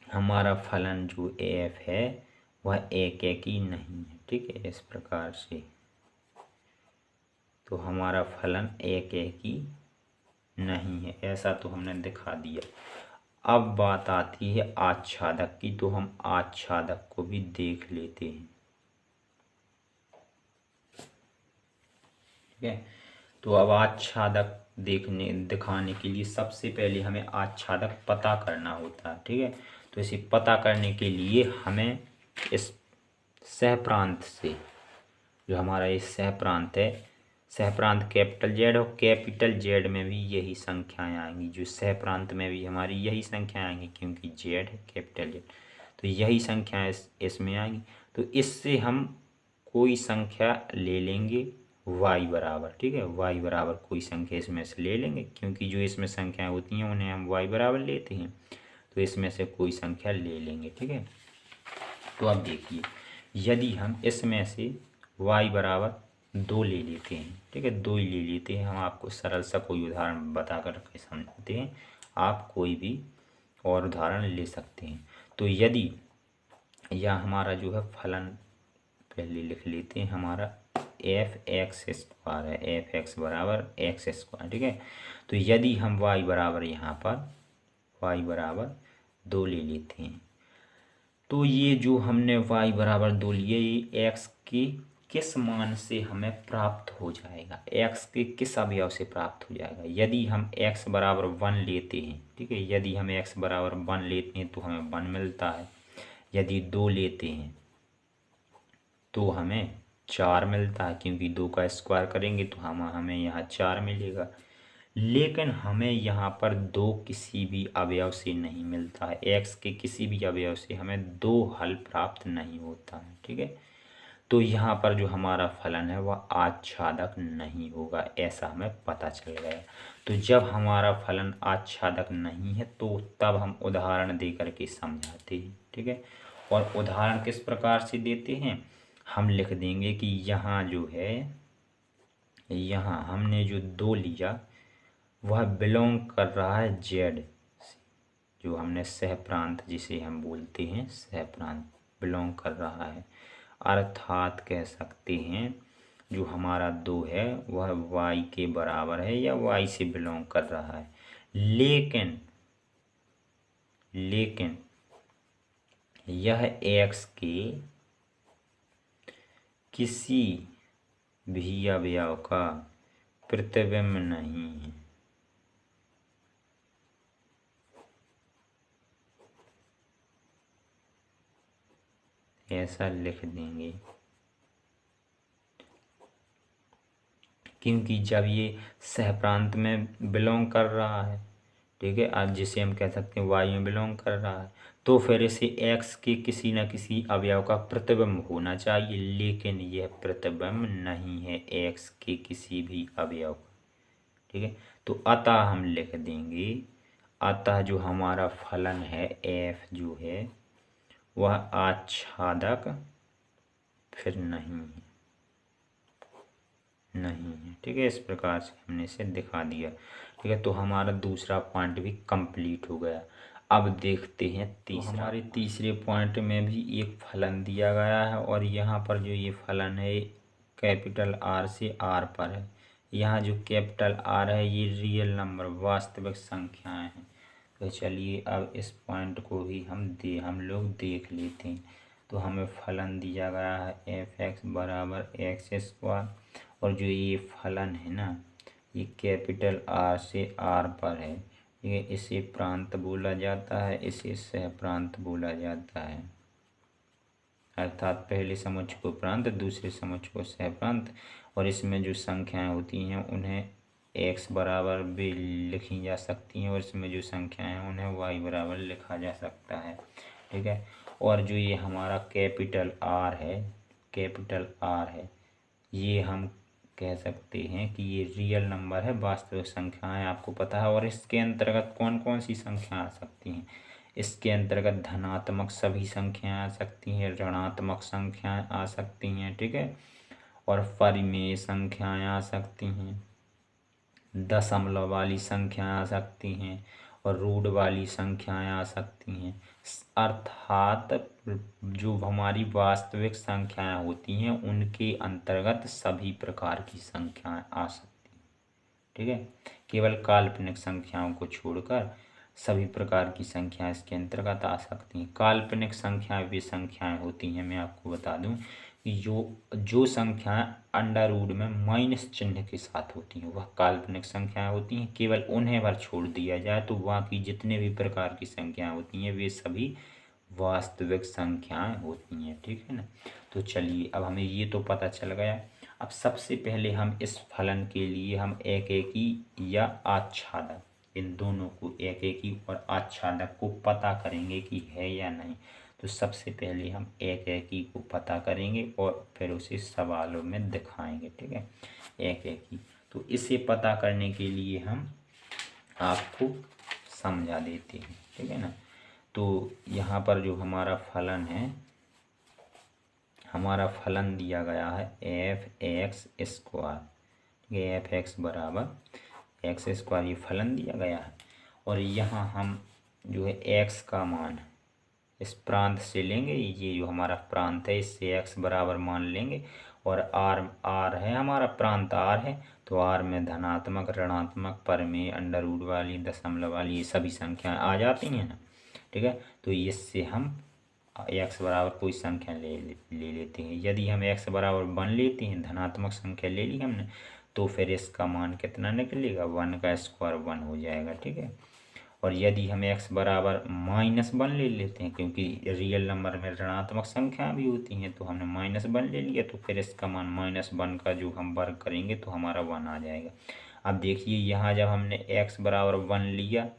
हमारा फलन जो एफ है वह एक एक ही नहीं है, ठीक है, इस प्रकार से। तो हमारा फलन एक एक ही नहीं है, ऐसा तो हमने दिखा दिया। अब बात आती है आच्छादक की, तो हम आच्छादक को भी देख लेते हैं, ठीक है। तो अब आच्छादक दिखाने के लिए सबसे पहले हमें आच्छादक पता करना होता है, ठीक है। तो इसे पता करने के लिए हमें इस सहप्रांत से, जो हमारा ये सहप्रांत है, सहप्रांत कैपिटल Z, और कैपिटल Z में भी यही संख्याएं आएंगी, जो सहप्रांत में भी हमारी यही संख्याएं आएंगी, क्योंकि Z है कैपिटल Z, तो यही संख्याएं इसमें आएंगी। तो इससे हम कोई संख्या ले लेंगे y बराबर, ठीक है, y बराबर कोई संख्या इसमें से ले लेंगे, क्योंकि जो इसमें संख्याएं होती हैं उन्हें हम y बराबर लेते हैं, तो इसमें से कोई संख्या ले लेंगे, ठीक है। तो अब देखिए, यदि हम इसमें से y बराबर 2 ले लेते हैं, ठीक है, 2 ही ले लेते हैं हम। आपको सरल सा कोई उदाहरण बता कर के समझाते हैं, आप कोई भी और उदाहरण ले सकते हैं। तो यदि यह हमारा जो है फलन पहले लिख लेते हैं, हमारा एफ एक्स स्क्वायर है, एफ एक्स बराबर एक्स स्क्वायर, ठीक है। तो यदि हम वाई बराबर यहाँ पर वाई बराबर 2 ले लेते हैं, तो ये जो हमने y बराबर 2 लिए, ये x के किस मान से हमें प्राप्त हो जाएगा, x के किस अवयव से प्राप्त हो जाएगा। यदि हम x बराबर 1 लेते हैं, ठीक है, यदि हम x बराबर 1 लेते हैं तो हमें 1 मिलता है। यदि 2 लेते हैं तो हमें 4 मिलता है, क्योंकि 2 का स्क्वायर करेंगे तो हमें यहाँ 4 मिलेगा। लेकिन हमें यहाँ पर 2 किसी भी अवयव से नहीं मिलता है, x के किसी भी अवयव से हमें 2 हल प्राप्त नहीं होता है, ठीक है। तो यहाँ पर जो हमारा फलन है वह आच्छादक नहीं होगा, ऐसा हमें पता चल गया। तो जब हमारा फलन आच्छादक नहीं है तो तब हम उदाहरण दे करके समझाते हैं, ठीक है। और उदाहरण किस प्रकार से देते हैं, हम लिख देंगे कि यहाँ जो है, यहाँ हमने जो 2 लिया वह बिलोंग कर रहा है जेड से, जो हमने सह प्रांत जिसे हम बोलते हैं सह प्रांत बिलोंग कर रहा है। अर्थात कह सकते हैं जो हमारा 2 है वह y के बराबर है या y से बिलोंग कर रहा है। लेकिन यह x के किसी भी अवयव का प्रतिबिंब नहीं है। ऐसा लिख देंगे, क्योंकि जब ये सह प्रांत में बिलोंग कर रहा है, ठीक है, आज जिसे हम कह सकते हैं वाई में बिलोंग कर रहा है, तो फिर इसे एक्स के किसी न किसी अवयव का प्रतिबिंब होना चाहिए। लेकिन यह प्रतिबिंब नहीं है एक्स के किसी भी अवयव का, ठीक है। तो अतः हम लिख देंगे, अतः जो हमारा फलन है एफ जो है वह आच्छादक फिर नहीं है, ठीक है। इस प्रकार से हमने इसे दिखा दिया, ठीक है। तो हमारा दूसरा पॉइंट भी कंप्लीट हो गया। अब देखते हैं तीसरा। तो हमारे तीसरे पॉइंट में भी एक फलन दिया गया है और यहाँ पर जो ये फलन है कैपिटल आर से आर पर है। यहाँ जो कैपिटल आर है ये रियल नंबर वास्तविक संख्याएं हैं। तो चलिए अब इस पॉइंट को भी हम लोग देख लेते हैं। तो हमें फलन दिया गया है एफ एक्स बराबर एक्स स्क्वायर, और जो ये फलन है ना ये कैपिटल आर से आर पर है, ये इसे प्रांत बोला जाता है, इसे सह प्रांत बोला जाता है। अर्थात पहले समुच्चय को प्रांत, दूसरे समुच्चय को सह प्रांत। और इसमें जो संख्याएं होती हैं उन्हें x बराबर भी लिखी जा सकती हैं, और इसमें जो संख्याएं हैं उन्हें y बराबर लिखा जा सकता है, ठीक है। और जो ये हमारा कैपिटल R है, ये हम कह सकते हैं कि ये रियल नंबर है, वास्तविक संख्याएं आपको पता है। और इसके अंतर्गत कौन कौन सी संख्याएं आ सकती हैं, इसके अंतर्गत धनात्मक सभी संख्याएं आ सकती हैं, ऋणात्मक संख्याएं आ सकती हैं, ठीक है। और परिमेय संख्याएं आ सकती हैं, दशमलव वाली संख्याएं आ सकती हैं, और रूट वाली संख्याएं आ सकती हैं। अर्थात जो हमारी वास्तविक संख्याएं होती हैं उनके अंतर्गत सभी प्रकार की संख्याएं आ सकती हैं, ठीक है। केवल काल्पनिक संख्याओं को छोड़कर सभी प्रकार की संख्याएं इसके अंतर्गत आ सकती हैं। काल्पनिक संख्याएं वे संख्याएं होती हैं, मैं आपको बता दूं कि जो संख्याएं अंडर रूट में माइनस चिन्ह के साथ होती हैं वह काल्पनिक संख्याएं होती हैं। केवल उन्हें भर छोड़ दिया जाए तो बाकी जितने भी प्रकार की संख्याएं होती हैं वे सभी वास्तविक संख्याएं होती हैं, ठीक है ना। तो चलिए अब हमें ये तो पता चल गया। अब सबसे पहले हम इस फलन के लिए हम एक एकी या आच्छादक, इन दोनों को एक एकी और आच्छादक को पता करेंगे कि है या नहीं। तो सबसे पहले हम एक एकी को पता करेंगे और फिर उसे सवालों में दिखाएंगे, ठीक है। एक एकी, तो इसे पता करने के लिए हम आपको समझा देते हैं, ठीक है ना। तो यहाँ पर जो हमारा फलन है हम हमारा फलन दिया गया है एफ एक्स स्क्वायर, ठीक है, एफ एक्स बराबर एक्स स्क्वायर, ये फलन दिया गया है। और यहाँ हम जो है एक्स का मान इस प्रांत से लेंगे, ये जो हमारा प्रांत है इससे एक्स बराबर मान लेंगे, और आर है हमारा प्रांत आर है, तो आर में धनात्मक ऋणात्मक परिमेय अंडर रूट वाली दशमलव वाली ये सभी संख्याएं आ जाती हैं ना, ठीक है। तो इससे हम एक्स बराबर कोई संख्या ले लेते हैं। यदि हम एक्स बराबर 1 लेते हैं, धनात्मक संख्या ले ली हमने, तो फिर इसका मान कितना निकलेगा, 1 का स्क्वायर 1 हो जाएगा, ठीक है। और यदि हम x बराबर -1 ले लेते हैं, क्योंकि रियल नंबर में ऋणात्मक संख्या भी होती हैं, तो हमने -1 ले लिया, तो फिर इसका मान -1 का जो हम वर्ग करेंगे तो हमारा 1 आ जाएगा। अब देखिए यहाँ जब हमने x बराबर 1 लिया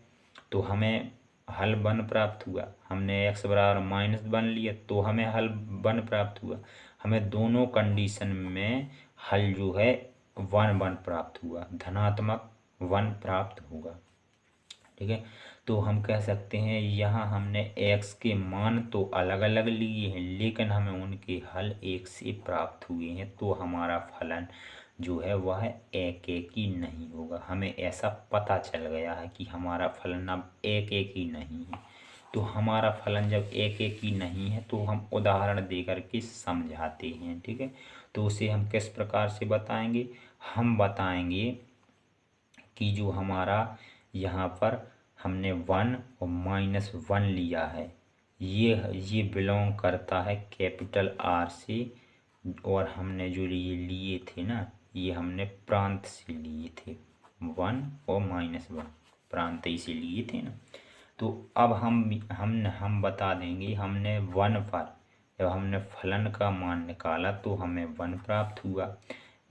तो हमें हल 1 प्राप्त हुआ, हमने x बराबर -1 लिया तो हमें हल 1 प्राप्त हुआ। हमें दोनों कंडीशन में हल जो है 1 प्राप्त हुआ, धनात्मक 1 प्राप्त होगा, ठीक है। तो हम कह सकते हैं यहाँ हमने x के मान तो अलग अलग लिए हैं, लेकिन हमें उनके हल एक से प्राप्त हुए हैं, तो हमारा फलन जो है वह एक ही नहीं होगा। हमें ऐसा पता चल गया है कि हमारा फलन अब एक ही नहीं है। तो हमारा फलन जब एक ही नहीं है तो हम उदाहरण दे करके समझाते हैं, ठीक है। तो उसे हम किस प्रकार से बताएंगे, हम बताएंगे कि जो हमारा यहाँ पर हमने 1 और -1 लिया है, ये बिलोंग करता है कैपिटल आर से, और हमने जो ये लिए थे ना, ये हमने प्रांत से लिए थे, 1 और -1 प्रांत से लिए थे ना। तो अब हम बता देंगे, हमने 1 पर जब हमने फलन का मान निकाला तो हमें 1 प्राप्त हुआ,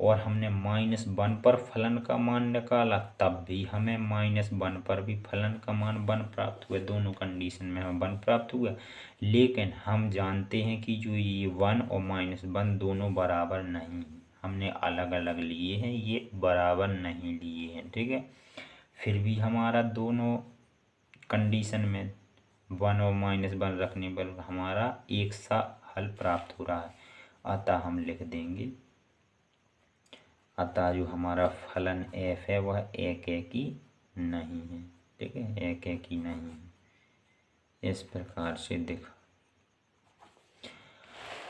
और हमने -1 पर फलन का मान निकाला तब भी हमें -1 पर भी फलन का मान 1 प्राप्त हुआ। दोनों कंडीशन में हमें 1 प्राप्त हुआ, लेकिन हम जानते हैं कि जो ये 1 और -1 दोनों बराबर नहीं हैं, हमने अलग अलग लिए हैं, ये बराबर नहीं लिए हैं, ठीक है। फिर भी हमारा दोनों कंडीशन में 1 और -1 रखने पर हमारा एक सा हल प्राप्त हो रहा है। अतः हम लिख देंगे, अतः जो हमारा फलन f है वह एक ही नहीं है, ठीक है, एक ही नहीं है। इस प्रकार से दिखा,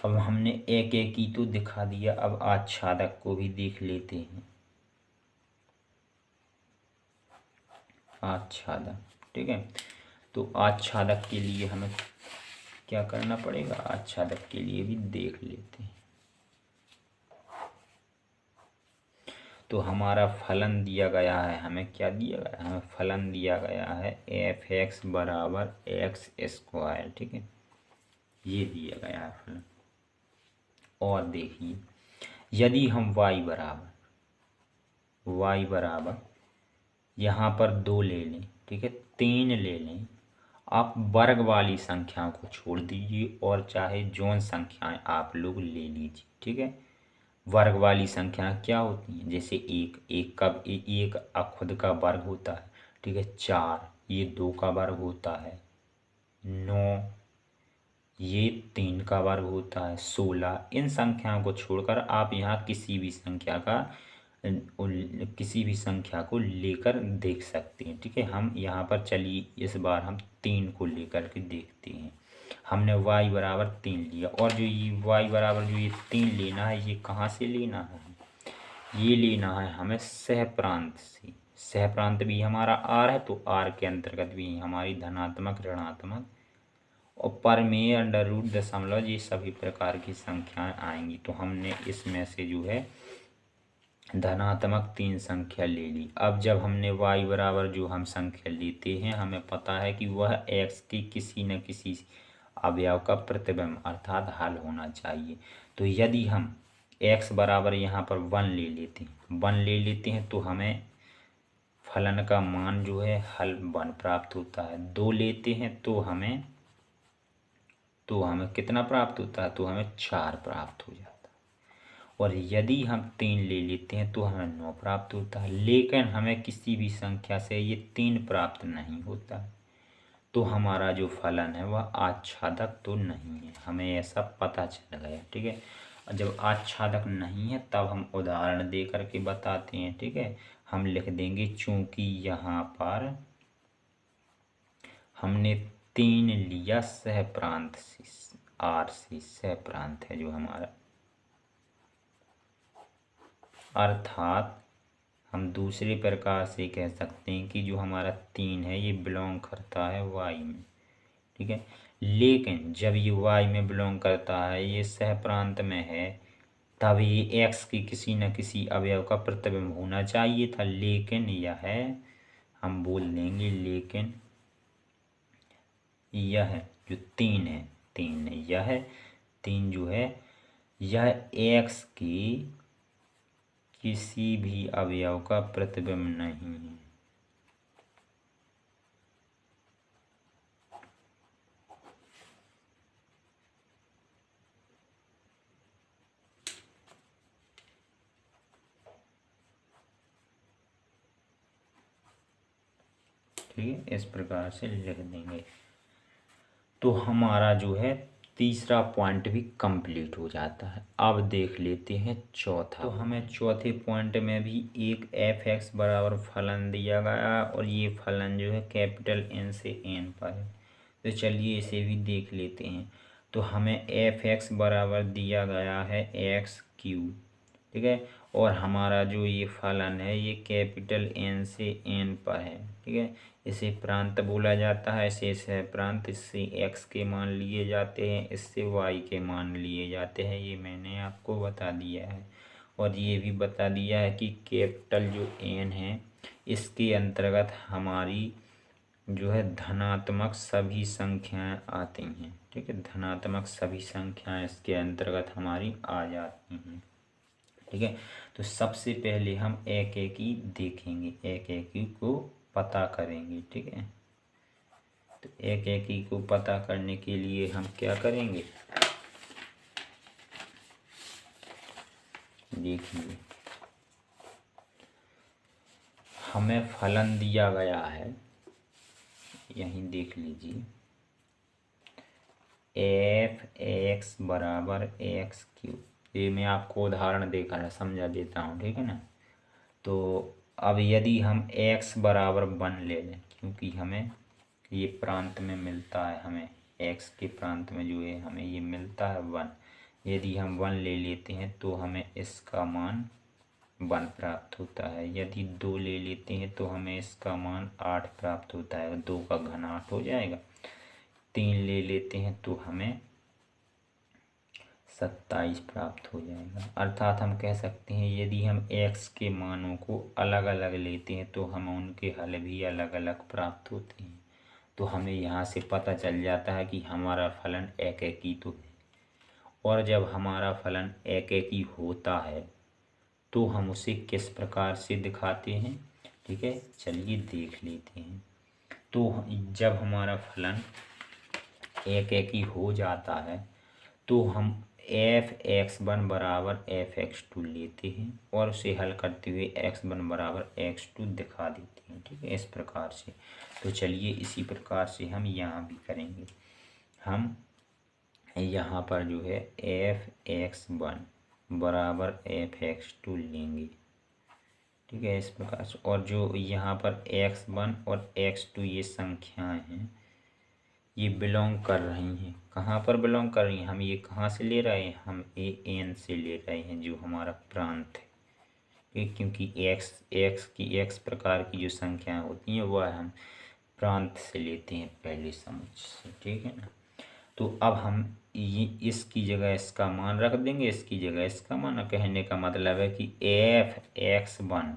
अब हमने एक ही तो दिखा दिया, अब आच्छादक को भी देख लेते हैं। आच्छादक, ठीक है। तो आच्छादक के लिए हमें क्या करना पड़ेगा, आच्छादक के लिए भी देख लेते हैं। तो हमारा फलन दिया गया है, हमें क्या दिया गया है, हमें फलन दिया गया है एफ एक्स बराबर एक्स स्क्वायर, ठीक है, ये दिया गया है फलन। और देखिए यदि हम y बराबर यहाँ पर 2 ले लें, ठीक है, 3 ले लें, आप वर्ग वाली संख्याओं को छोड़ दीजिए और चाहे जौन संख्याएं आप लोग ले लीजिए, ठीक है। वर्ग वाली संख्या क्या होती हैं, जैसे एक खुद का वर्ग होता है, ठीक है, 4 ये 2 का वर्ग होता है, 9 ये 3 का वर्ग होता है, 16। इन संख्याओं को छोड़कर आप यहाँ किसी भी संख्या को लेकर देख सकते हैं, ठीक है। हम यहाँ पर चलिए इस बार हम 3 को लेकर के देखते हैं। हमने y बराबर 3 लिया, और जो ये y बराबर जो ये 3 लेना है, ये कहाँ से लेना है, ये लेना है हमें सह प्रांत से। सह प्रांत भी हमारा r है, तो r के अंतर्गत भी हमारी धनात्मक ऋणात्मक और परिमेय अंडर रूट दशमलव ये सभी प्रकार की संख्याएं आएंगी। तो हमने इसमें से जो है धनात्मक 3 संख्या ले ली। अब जब हमने y बराबर जो हम संख्या लेते हैं, हमें पता है कि वह x की किसी न किसी अवयव का प्रतिबिंब अर्थात हल होना चाहिए। तो यदि हम x बराबर यहाँ पर 1 ले लेते हैं तो हमें फलन का मान जो है हल 1 प्राप्त होता है। 2 लेते हैं तो हमें कितना प्राप्त होता है, तो हमें 4 प्राप्त हो जाता है। और यदि हम 3 ले लेते हैं तो हमें 9 प्राप्त होता है, लेकिन हमें किसी भी संख्या से ये 3 प्राप्त नहीं होता है। तो हमारा जो फलन है वह आच्छादक तो नहीं है, हमें ऐसा पता चल गया। ठीक है, जब आच्छादक नहीं है तब हम उदाहरण दे करके बताते हैं। ठीक है, हम लिख देंगे चूंकि यहाँ पर हमने 3 लिया सह प्रांत से, आर से सह प्रांत है जो हमारा, अर्थात हम दूसरे प्रकार से कह सकते हैं कि जो हमारा 3 है ये बिलोंग करता है वाई में। ठीक है, लेकिन जब ये वाई में बिलोंग करता है, ये सह प्रांत में है, तब ये एक्स की किसी न किसी अवयव का प्रतिबिंब होना चाहिए था, लेकिन यह है, हम बोल देंगे लेकिन यह जो 3 है, 3 है, यह 3 जो है यह एक्स की किसी भी अवयव का प्रतिबिंब नहीं है। ठीक है, इस प्रकार से लिख देंगे तो हमारा जो है तीसरा पॉइंट भी कंप्लीट हो जाता है। अब देख लेते हैं चौथा। तो हमें चौथे पॉइंट में भी एक एफ एक्स बराबर फलन दिया गया और ये फलन जो है कैपिटल एन से एन पर है। तो चलिए इसे भी देख लेते हैं। तो हमें एफ एक्स बराबर दिया गया है एक्स क्यू। ठीक है, और हमारा जो ये फलन है ये कैपिटल एन से एन पर है। ठीक है, इसे प्रांत बोला जाता है, इसे सह प्रांत, इससे एक्स के मान लिए जाते हैं, इससे वाई के मान लिए जाते हैं, ये मैंने आपको बता दिया है। और ये भी बता दिया है कि कैपिटल जो एन है इसके अंतर्गत हमारी जो है धनात्मक सभी संख्याएं आती हैं। ठीक है, धनात्मक सभी संख्याएं इसके अंतर्गत हमारी आ जाती हैं। ठीक है, तो सबसे पहले हम एक एक ही देखेंगे, एक एक ही को पता करेंगे। ठीक है, तो एक एक ही को पता करने के लिए हम क्या करेंगे, देखिए हमें फलन दिया गया है, यहीं देख लीजिए, एफ एक्स बराबर एक्स क्यू। ये मैं आपको उदाहरण देकर समझा देता हूँ। ठीक है ना, तो अब यदि हम x बराबर 1 ले लें, क्योंकि हमें ये प्रांत में मिलता है, हमें x के प्रांत में जो है हमें ये मिलता है 1, यदि हम 1 ले लेते हैं तो हमें इसका मान 1 प्राप्त होता है। यदि 2 ले लेते हैं तो हमें इसका मान 8 प्राप्त होता है, 2 का घन 8 हो जाएगा। 3 ले लेते हैं तो हमें 27 प्राप्त हो जाएगा। अर्थात हम कह सकते हैं यदि हम x के मानों को अलग अलग लेते हैं तो हम उनके हल भी अलग अलग प्राप्त होते हैं। तो हमें यहाँ से पता चल जाता है कि हमारा फलन एक एक ही तो है, और जब हमारा फलन एक एक ही होता है तो हम उसे किस प्रकार से दिखाते हैं। ठीक है, चलिए देख लेते हैं। तो जब हमारा फलन एक एक ही हो जाता है तो हम एफ एक्स वन बराबर एफ एक्स टू लेते हैं और उसे हल करते हुए एक्स वन बराबर एक्स टू दिखा देते हैं। ठीक है, इस प्रकार से। तो चलिए इसी प्रकार से हम यहाँ भी करेंगे। हम यहाँ पर जो है एफ एक्स वन बराबर एफ एक्स टू लेंगे। ठीक है, इस प्रकार से। और जो यहाँ पर एक्स वन और एक्स टू ये संख्याएं हैं ये बिलोंग कर रही हैं, कहाँ पर बिलोंग कर रही हैं, हम ये कहाँ से ले रहे हैं, हम ए एन से ले रहे हैं जो हमारा प्रांत है। क्योंकि एक्स की एक्स प्रकार की जो संख्याएं होती हैं वह हम प्रांत से लेते हैं पहले समझ से। ठीक है ना, तो अब हम ये इसकी जगह इसका मान रख देंगे, इसकी जगह इसका मान। कहने का मतलब है कि एफ एक्स वन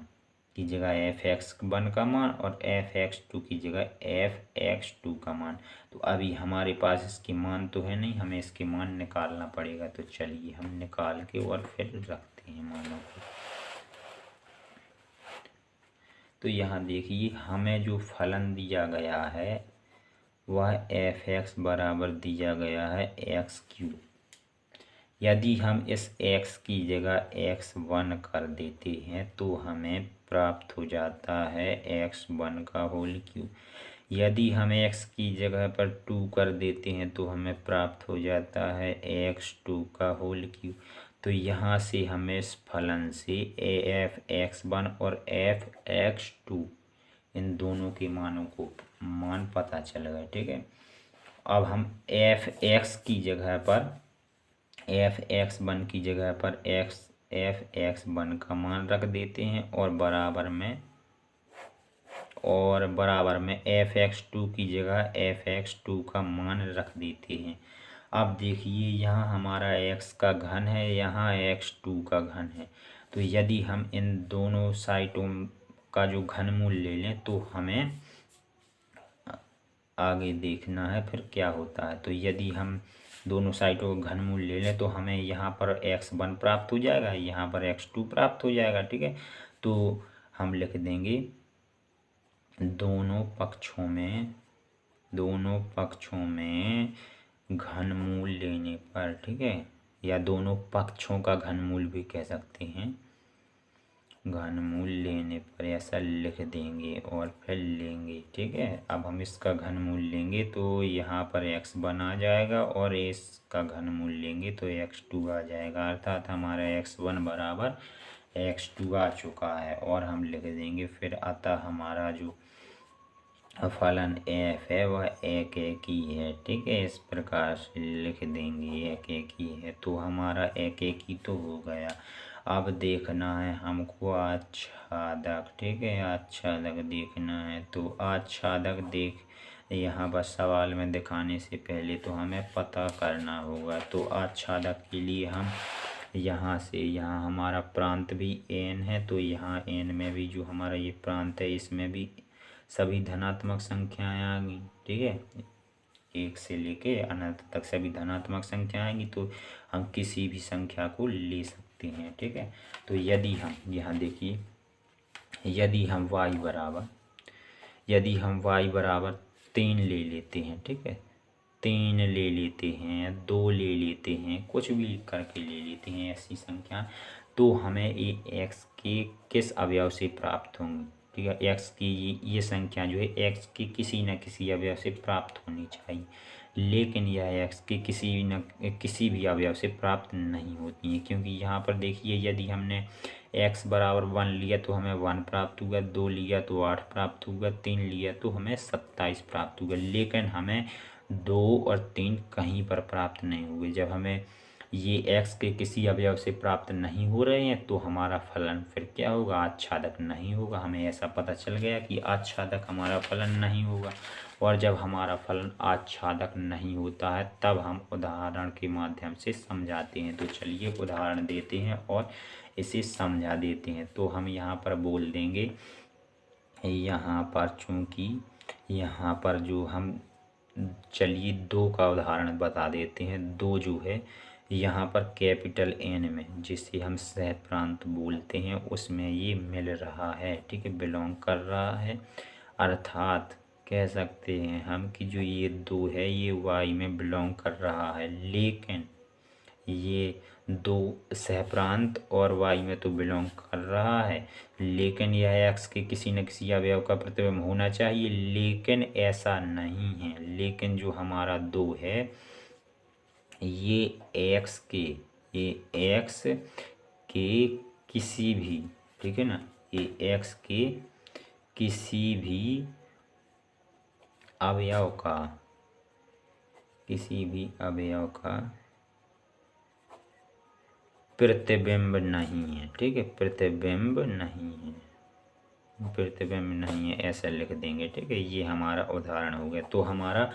की जगह एफ एक्स वन का मान और एफ एक्स टू की जगह एफ एक्स टू का मान। तो अभी हमारे पास इसके मान तो है नहीं, हमें इसके मान निकालना पड़ेगा। तो चलिए हम निकाल के और फिर रखते हैं मानों को। तो यहाँ देखिए हमें जो फलन दिया गया है वह एफ एक्स बराबर दिया गया है एक्स क्यू। यदि हम इस x की जगह x1 कर देते हैं तो हमें प्राप्त हो जाता है x1 का होल क्यूब। यदि हम x की जगह पर 2 कर देते हैं तो हमें प्राप्त हो जाता है x2 का होल क्यूब। तो यहाँ से हमें इस फलन से f(x1) और f(x2) इन दोनों के मान पता चल गए। ठीक है, अब हम f(x) की जगह पर f(x1) की जगह पर f(x1) का मान रख देते हैं और बराबर में f(x2) की जगह f(x2) का मान रख देते हैं। अब देखिए, यहाँ हमारा x का घन है, यहाँ x2 का घन है। तो यदि हम इन दोनों साइडों का जो घनमूल ले लें तो हमें आगे देखना है फिर क्या होता है। तो यदि हम दोनों साइडों का घनमूल ले लें तो हमें यहाँ पर x1 प्राप्त हो जाएगा, यहाँ पर x2 प्राप्त हो जाएगा। ठीक है, तो हम लिख देंगे दोनों पक्षों में घनमूल लेने पर, ठीक है, या दोनों पक्षों का घनमूल भी कह सकते हैं, घनमूल लेने पर ऐसा लिख देंगे और फिर लेंगे। ठीक है, अब हम इसका घनमूल लेंगे तो यहाँ पर x1 आ जाएगा और इसका घनमूल लेंगे तो x2 आ जाएगा, अर्थात हमारा x1 बराबर x2 आ चुका है। और हम लिख देंगे फिर अतः हमारा जो फलन f है वह एक ही है। ठीक है, इस प्रकार से लिख देंगे एक ही है। तो हमारा एक ही तो हो गया। अब देखना है हमको आच्छादक। ठीक है, आच्छादक देखना है। तो आच्छादक यहाँ बस सवाल में दिखाने से पहले तो हमें पता करना होगा। तो आच्छादक के लिए हम यहाँ से यहाँ हमारा प्रांत भी n है, तो यहाँ n में भी जो हमारा ये प्रांत है इसमें भी सभी धनात्मक संख्याएं आ गई। ठीक है, 1 से लेके अनंत तक सभी धनात्मक संख्या आएंगी, तो हम किसी भी संख्या को ले सकते हैं। ठीक है, तो यदि हम यहाँ देखिए, यदि हम y बराबर 3 ले लेते हैं, ठीक है, 3 ले लेते हैं, 2 ले लेते हैं, कुछ भी करके ले लेते हैं ऐसी संख्या, तो हमें ये x के किस अवयव से प्राप्त होंगी। ठीक है, x की ये संख्या जो है x के किसी न किसी अवयव से प्राप्त होनी चाहिए, लेकिन यह x के किसी भी अवयव से प्राप्त नहीं होती है। क्योंकि यहाँ पर देखिए, यदि हमने x बराबर 1 लिया तो हमें 1 प्राप्त होगा, 2 लिया तो 8 प्राप्त होगा, 3 लिया तो हमें 27 प्राप्त होगा, लेकिन हमें 2 और 3 कहीं पर प्राप्त नहीं हुए। जब हमें ये x के किसी अवयव से प्राप्त नहीं हो रहे हैं तो हमारा फलन फिर क्या होगा, आच्छादक नहीं होगा। हमें ऐसा पता चल गया कि आच्छादक हमारा फलन नहीं होगा। और जब हमारा फलन आच्छादक नहीं होता है तब हम उदाहरण के माध्यम से समझाते हैं। तो चलिए उदाहरण देते हैं और इसे समझा देते हैं। तो हम यहाँ पर बोल देंगे, यहाँ पर चूँकि यहाँ पर जो हम चलिए 2 का उदाहरण बता देते हैं। 2 जो है यहाँ पर कैपिटल N में, जिसे हम सह प्रांत बोलते हैं, उसमें ये मिल रहा है। ठीक है, बिलोंग कर रहा है, अर्थात कह सकते हैं हम कि जो ये 2 है ये y में बिलोंग कर रहा है, लेकिन ये 2 सहप्रांत और y में तो बिलोंग कर रहा है, लेकिन यह x के किसी न किसी अवयव का प्रतिबिंब होना चाहिए, लेकिन ऐसा नहीं है। लेकिन जो हमारा 2 है ये x के किसी भी, ठीक है ना, ये x के किसी भी अवयव का प्रतिबिंब नहीं है। ठीक है, प्रतिबिंब नहीं है, ऐसा लिख देंगे। ठीक है, ये हमारा उदाहरण हो गया। तो हमारा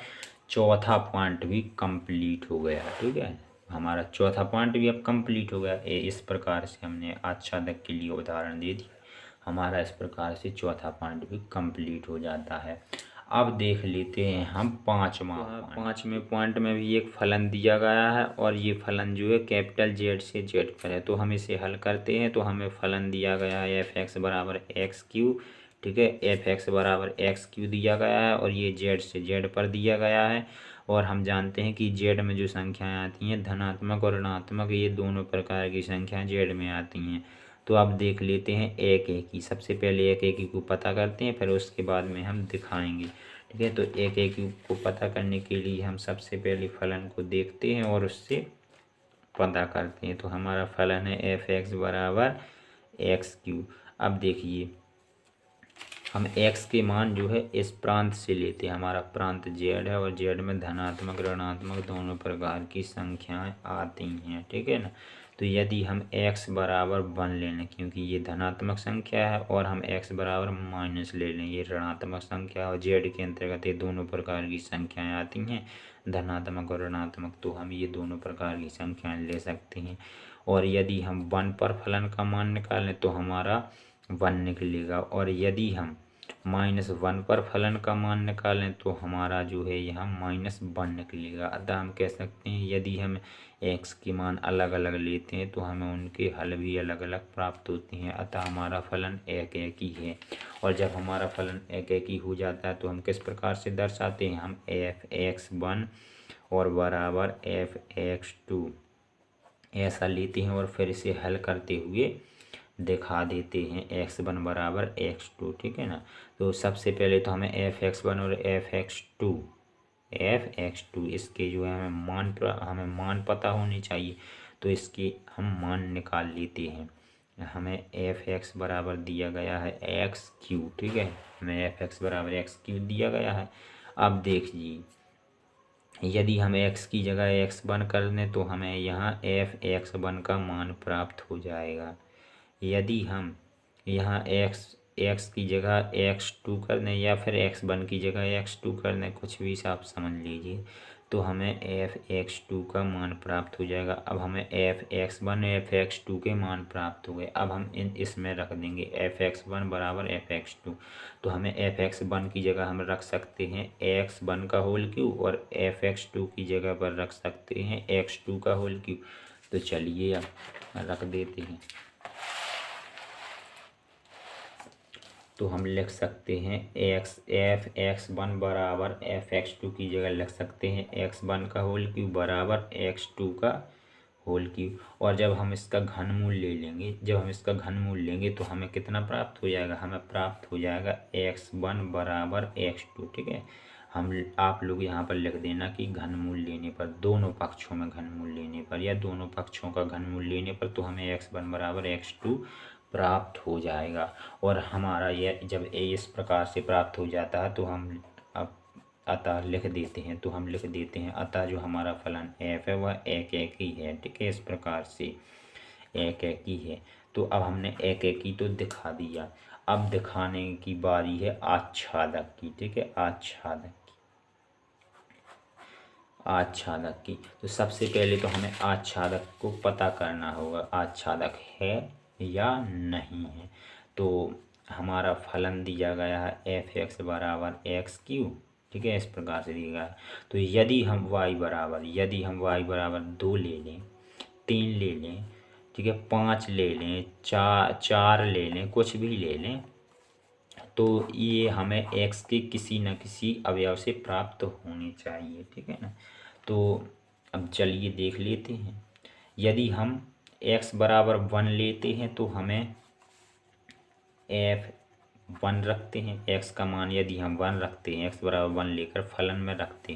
चौथा पॉइंट भी कंप्लीट हो गया। ठीक है, हमारा चौथा पॉइंट भी अब कंप्लीट हो गया। इस प्रकार से हमने आच्छादक के लिए उदाहरण दे दिया, हमारा इस प्रकार से चौथा पॉइंट भी कंप्लीट हो जाता है। अब देख लेते हैं हम पाँचवें पॉइंट में भी एक फलन दिया गया है और ये फलन जो है कैपिटल Z से Z पर है। तो हम इसे हल करते हैं तो हमें फलन दिया गया है f(x) बराबर x3। ठीक है, f(x) बराबर x3 दिया गया है और ये Z से Z पर दिया गया है। और हम जानते हैं कि Z में जो संख्याएं आती हैं धनात्मक और ऋणात्मक, ये दोनों प्रकार की संख्याएं Z में आती हैं। तो अब देख लेते हैं एक ही। सबसे पहले एक को पता करते हैं, फिर उसके बाद में हम दिखाएंगे। ठीक है। तो एक एक को पता करने के लिए हम सबसे पहले फलन को देखते हैं और उससे पता करते हैं। तो हमारा फलन है एफ एक्स बराबर एक्स क्यू। अब देखिए हम x के मान जो है इस प्रांत से लेते हैं, हमारा प्रांत z है और z में धनात्मक ऋणात्मक दोनों प्रकार की संख्याएं आती हैं, ठीक है ना। तो यदि हम x बराबर 1 ले लें, क्योंकि ये धनात्मक संख्या है, और हम x बराबर माइनस ले लें, ये ऋणात्मक संख्या, और z के अंतर्गत ये दोनों प्रकार की संख्याएं आती हैं, धनात्मक और ऋणात्मक, तो हम ये दोनों प्रकार की संख्याएं ले सकते हैं। और यदि हम 1 पर फलन का मान निकालें तो हमारा 1 निकलेगा, और यदि हम -1 पर फलन का मान निकालें तो हमारा जो है यहाँ -1 निकलेगा। अतः हम कह सकते हैं यदि हम x के मान अलग अलग लेते हैं तो हमें उनके हल भी अलग अलग प्राप्त होते हैं। अतः हमारा फलन एक एक ही है। और जब हमारा फलन एक एक ही हो जाता है तो हम किस प्रकार से दर्शाते हैं, हम f(x1) और बराबर f(x2) ऐसा लेते हैं और फिर इसे हल करते हुए दिखा देते हैं x1 बराबर x2, ठीक है ना। तो सबसे पहले तो हमें f(x1) और f(x2) इसके जो है हमें मान पता होने चाहिए। तो इसके हम मान निकाल लेते हैं। हमें f(x) बराबर दिया गया है x3, ठीक है, हमें f(x) बराबर x3 दिया गया है। अब देखिए यदि हम x की जगह x1 कर दें तो हमें यहाँ f(x1) का मान प्राप्त हो जाएगा। यदि हम यहाँ x की जगह x2 कर दें या फिर x1 की जगह x2 कर दें, कुछ भी आप समझ लीजिए, तो हमें f(x2) का मान प्राप्त हो जाएगा। अब हमें f(x1) f(x2) के मान प्राप्त हो गए। अब हम इसमें रख देंगे f(x1) बराबर f(x2), तो हमें f(x1) की जगह हम रख सकते हैं x1 का होल क्यूब, और f(x2) की जगह पर रख सकते हैं x2 का होल क्यूब। तो चलिए अब रख देते हैं। तो हम लिख सकते हैं f(x1) बराबर f(x2) की जगह लिख सकते हैं x1 का होल क्यूब बराबर x2 का होल क्यूब। और जब हम इसका घनमूल ले लेंगे तो हमें कितना प्राप्त हो जाएगा, हमें प्राप्त हो जाएगा x1 बराबर x2, ठीक है। आप लोग यहाँ पर लिख देना कि घनमूल लेने पर, दोनों पक्षों में घनमूल लेने पर या दोनों पक्षों का घनमूल लेने पर तो हमें x1 बराबर x2 प्राप्त हो जाएगा। और हमारा यह जब इस प्रकार से प्राप्त हो जाता है तो हम अब अतः लिख देते हैं, अतः जो हमारा फलन f है वह एक एक ही है, ठीक है। इस प्रकार से एक एक ही है। तो अब हमने एक एक ही तो दिखा दिया, अब दिखाने की बारी है आच्छादक की, ठीक है, आच्छादक की। तो सबसे पहले तो हमें आच्छादक को पता करना होगा, आच्छादक है या नहीं है। तो हमारा फलन दिया गया है f(x) बराबर x3, ठीक है, इस प्रकार से दिया गया है। तो यदि हम y बराबर 2 ले लें, 3 ले लें, ठीक है, 5 ले लें, 4 ले लें, कुछ भी ले लें, तो ये हमें x के किसी न किसी अवयव से प्राप्त होनी चाहिए, ठीक है ना। तो अब चलिए देख लेते हैं। यदि हम x बराबर 1 लेते हैं तो हमें f(1) रखते हैं, x का मान यदि हम 1 रखते हैं, x बराबर 1 लेकर फलन में रखते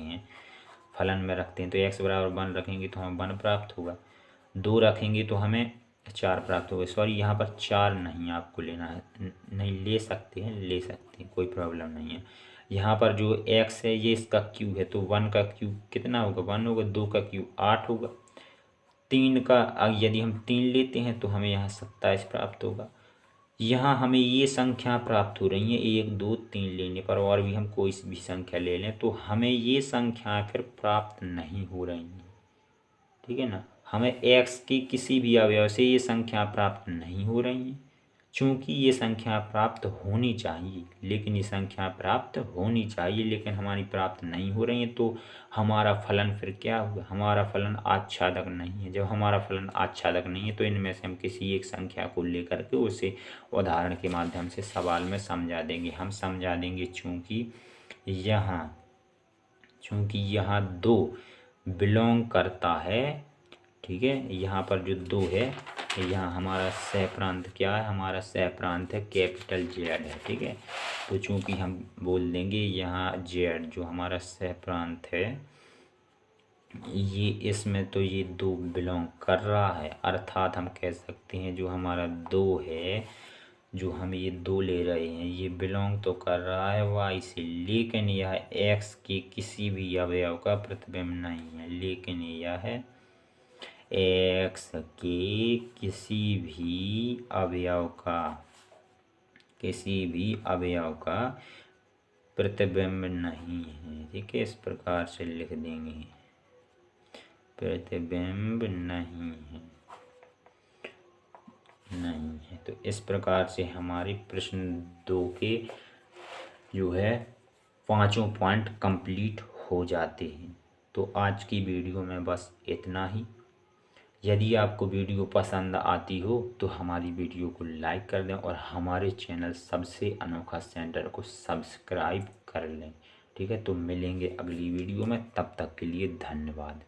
हैं तो x बराबर 1 रखेंगे तो हमें 1 प्राप्त होगा। 2 रखेंगे तो हमें 4 प्राप्त होगा। सॉरी, यहाँ पर 4 नहीं आपको लेना है, नहीं ले सकते हैं, कोई प्रॉब्लम नहीं है। यहाँ पर जो x है ये इसका क्यूब है, तो 1 का क्यूब कितना होगा, 1 होगा, 2 का क्यूब 8 होगा, 3 का यदि हम 3 लेते हैं तो हमें यहाँ 27 प्राप्त होगा। यहाँ हमें ये संख्या प्राप्त हो रही है 1 2 3 लेने पर, और भी हम कोई भी संख्या ले लें तो हमें ये संख्या फिर प्राप्त नहीं हो रही हैं, ठीक है ना। हमें x की किसी भी अवयव से ये संख्या प्राप्त नहीं हो रही हैं, चूँकि ये संख्या प्राप्त होनी चाहिए, लेकिन हमारी प्राप्त नहीं हो रही है। तो हमारा फलन फिर क्या हुआ, हमारा फलन आच्छादक नहीं है। जब हमारा फलन आच्छादक नहीं है तो इनमें से हम किसी एक संख्या को लेकर के उसे उदाहरण के माध्यम से सवाल में समझा देंगे। हम समझा देंगे चूँकि यहाँ 2 बिलोंग करता है, ठीक है, यहाँ पर जो 2 है, यहाँ हमारा सह प्रांत क्या है, हमारा सह प्रांत है कैपिटल Z है, ठीक है। तो चूंकि हम बोल देंगे यहाँ जेड जो हमारा सह प्रांत है, ये इसमें तो ये दो बिलोंग कर रहा है, अर्थात हम कह सकते हैं जो हमारा दो है, जो हम ये दो ले रहे हैं, ये बिलोंग तो कर रहा है वाई से, लेकिन यह एक्स के किसी भी अवयव का प्रतिबिंब नहीं है। लेकिन यह एक्स के किसी भी अवयव का प्रतिबिंब नहीं है। ठीक है, इस प्रकार से लिख देंगे, प्रतिबिंब नहीं है। तो इस प्रकार से हमारे प्रश्न 2 के जो है 5 पॉइंट कंप्लीट हो जाते हैं। तो आज की वीडियो में बस इतना ही। यदि आपको वीडियो पसंद आती हो तो हमारी वीडियो को लाइक कर दें और हमारे चैनल सबसे अनोखा सेंटर को सब्सक्राइब कर लें। ठीक है, तो मिलेंगे अगली वीडियो में, तब तक के लिए धन्यवाद।